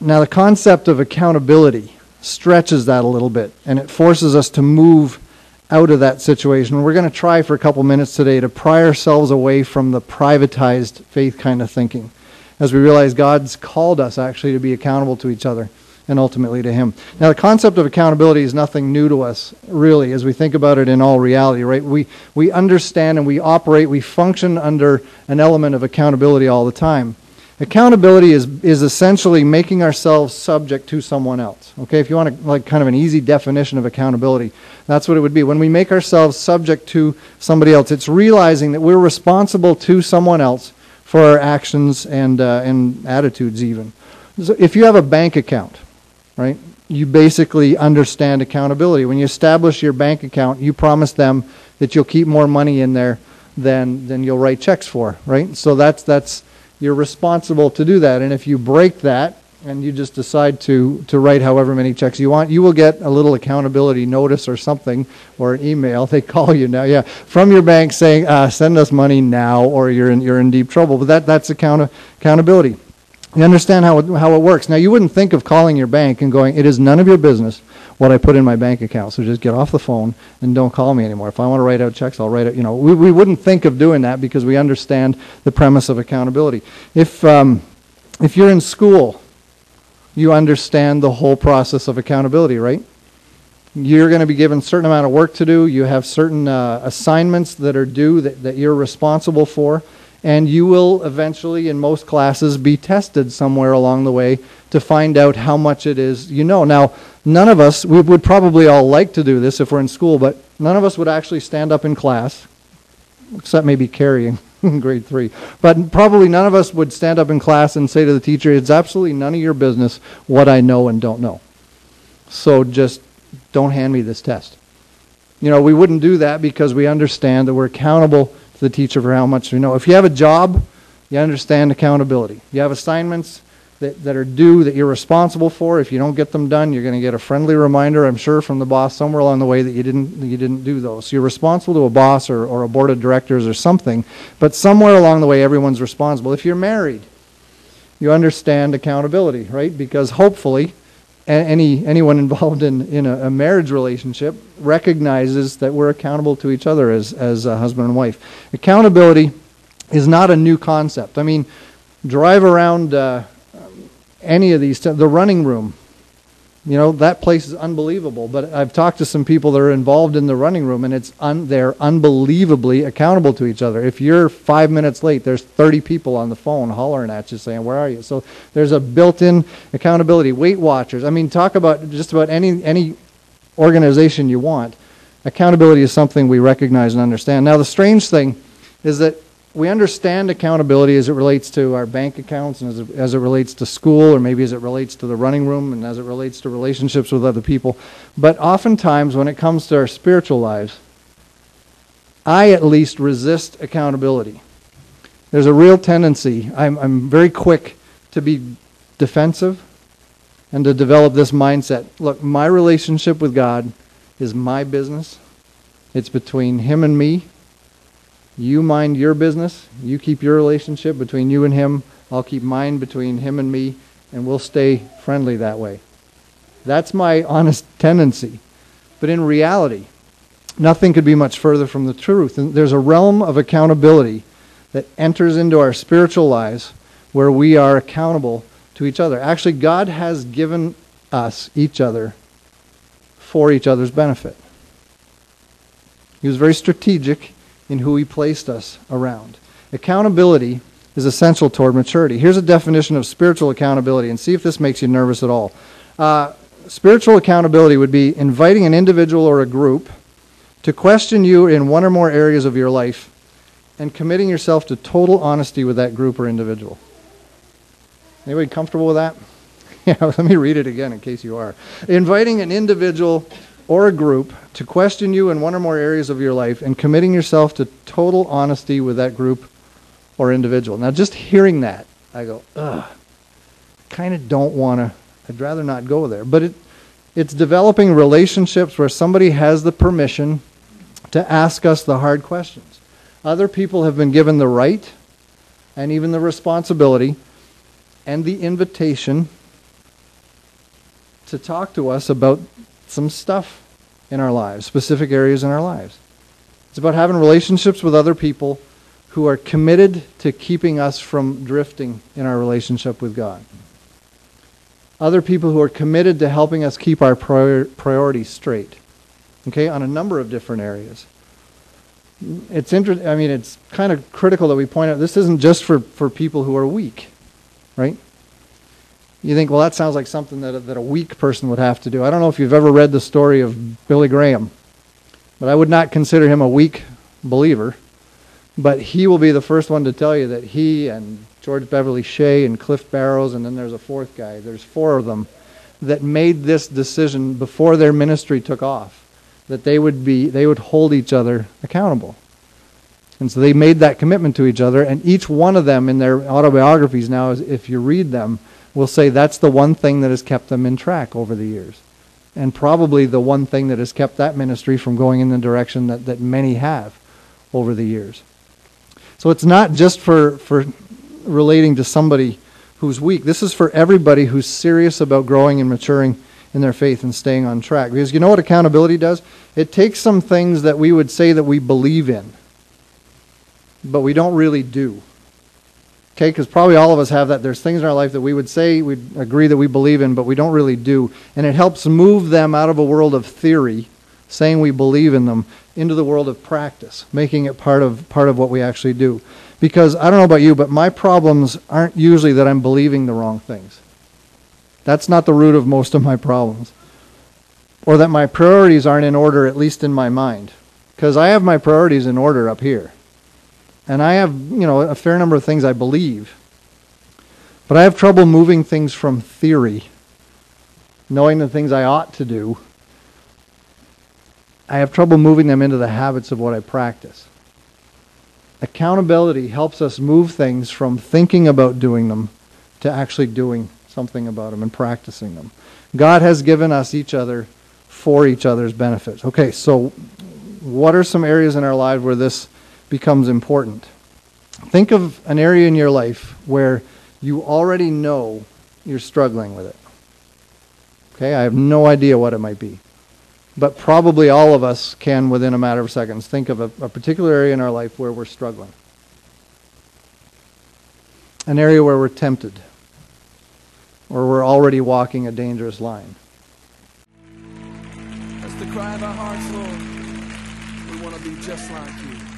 Now, the concept of accountability stretches that a little bit, and it forces us to move out of that situation. We're going to try for a couple minutes today to pry ourselves away from the privatized faith kind of thinking, as we realize God's called us actually to be accountable to each other and ultimately to Him. Now, the concept of accountability is nothing new to us, really, as we think about it in all reality, right? We understand and we operate, we function under an element of accountability all the time. Accountability is essentially making ourselves subject to someone else. Okay, if you want kind of an easy definition of accountability, that's what it would be. When we make ourselves subject to somebody else, it's realizing that we're responsible to someone else for our actions and attitudes even. So if you have a bank account, right, you basically understand accountability. When you establish your bank account, you promise them that you'll keep more money in there than you'll write checks for, right? So that's you're responsible to do that. And if you break that and you just decide to write however many checks you want, you will get a little accountability notice or something, or an email. They call you now, from your bank saying, send us money now, or you're in deep trouble. But that's accountability. You understand how it works. Now, you wouldn't think of calling your bank and going, it is none of your business what I put in my bank account, so just get off the phone and don't call me anymore. If I want to write out checks, I'll write it. We wouldn't think of doing that because we understand the premise of accountability. If you're in school, you understand the whole process of accountability, right? You're going to be given a certain amount of work to do. You have certain assignments that are due that you're responsible for. And you will eventually, in most classes, be tested somewhere along the way to find out how much it is you know. Now, none of us, we would probably all like to do this if we're in school, but none of us would actually stand up in class, except maybe Carrie in grade 3. But probably none of us would stand up in class and say to the teacher, it's absolutely none of your business what I know and don't know. So just don't hand me this test. We wouldn't do that because we understand that we're accountable to the teacher for how much we know. If you have a job, you understand accountability. You have assignments that are due that you're responsible for. If you don't get them done, you're going to get a friendly reminder, I'm sure, from the boss somewhere along the way that you didn't do those. So you're responsible to a boss or a board of directors or something, but somewhere along the way everyone's responsible. If you're married, you understand accountability, right? Because hopefully anyone involved in a marriage relationship recognizes that we're accountable to each other as a husband and wife. Accountability is not a new concept. I mean, drive around any of these, the running room. That place is unbelievable. But I've talked to some people that are involved in the running room, and they're unbelievably accountable to each other. If you're 5 minutes late, there's 30 people on the phone hollering at you saying, where are you? So there's a built-in accountability. Weight Watchers. I mean, talk about just about any organization you want. Accountability is something we recognize and understand. Now, the strange thing is that we understand accountability as it relates to our bank accounts and as it relates to school, or maybe as it relates to the running room and as it relates to relationships with other people. But oftentimes when it comes to our spiritual lives, I at least resist accountability. There's a real tendency, I'm very quick to be defensive and to develop this mindset. Look, my relationship with God is my business. It's between Him and me. You mind your business. You keep your relationship between you and Him. I'll keep mine between Him and me, and we'll stay friendly that way. That's my honest tendency. But in reality, nothing could be much further from the truth. And there's a realm of accountability that enters into our spiritual lives where we are accountable to each other. Actually, God has given us each other for each other's benefit. He was very strategic in who He placed us around. Accountability is essential toward maturity. Here's a definition of spiritual accountability, and see if this makes you nervous at all. Spiritual accountability would be inviting an individual or a group to question you in one or more areas of your life and committing yourself to total honesty with that group or individual. Anybody comfortable with that? Yeah, let me read it again in case you are. Inviting an individual or a group to question you in one or more areas of your life and committing yourself to total honesty with that group or individual. Now, just hearing that, I go, ugh, kind of don't want to, I'd rather not go there. But it's developing relationships where somebody has the permission to ask us the hard questions. Other people have been given the right and even the responsibility and the invitation to talk to us about some stuff in our lives, specific areas in our lives. It's about having relationships with other people who are committed to keeping us from drifting in our relationship with God. Other people who are committed to helping us keep our priorities straight, okay, on a number of different areas. It's it's kind of critical that we point out this isn't just for people who are weak, right? You think, well, that sounds like something that a weak person would have to do. I don't know if you've ever read the story of Billy Graham, but I would not consider him a weak believer. But he will be the first one to tell you that he and George Beverly Shea and Cliff Barrows, and then there's a fourth guy, there's four of them, that made this decision before their ministry took off, that they would hold each other accountable. And so they made that commitment to each other, and each one of them in their autobiographies now, if you read them, will say that's the one thing that has kept them in track over the years. And probably the one thing that has kept that ministry from going in the direction that many have over the years. So it's not just for relating to somebody who's weak. This is for everybody who's serious about growing and maturing in their faith and staying on track. Because you know what accountability does? It takes some things that we would say that we believe in, but we don't really do. Okay, because probably all of us have that. There's things in our life that we would say, we'd agree that we believe in, but we don't really do. And it helps move them out of a world of theory, saying we believe in them, into the world of practice, making it part of what we actually do. Because I don't know about you, but my problems aren't usually that I'm believing the wrong things. That's not the root of most of my problems. Or that my priorities aren't in order, at least in my mind. Because I have my priorities in order up here. And I have, a fair number of things I believe. But I have trouble moving things from theory, knowing the things I ought to do. I have trouble moving them into the habits of what I practice. Accountability helps us move things from thinking about doing them to actually doing something about them and practicing them. God has given us each other for each other's benefits. Okay, so what are some areas in our lives where this becomes important? Think of an area in your life where you already know you're struggling with it. Okay, I have no idea what it might be. But probably all of us can, within a matter of seconds, think of a particular area in our life where we're struggling. An area where we're tempted. Or we're already walking a dangerous line. That's the cry of our hearts, Lord. We want to be just like you.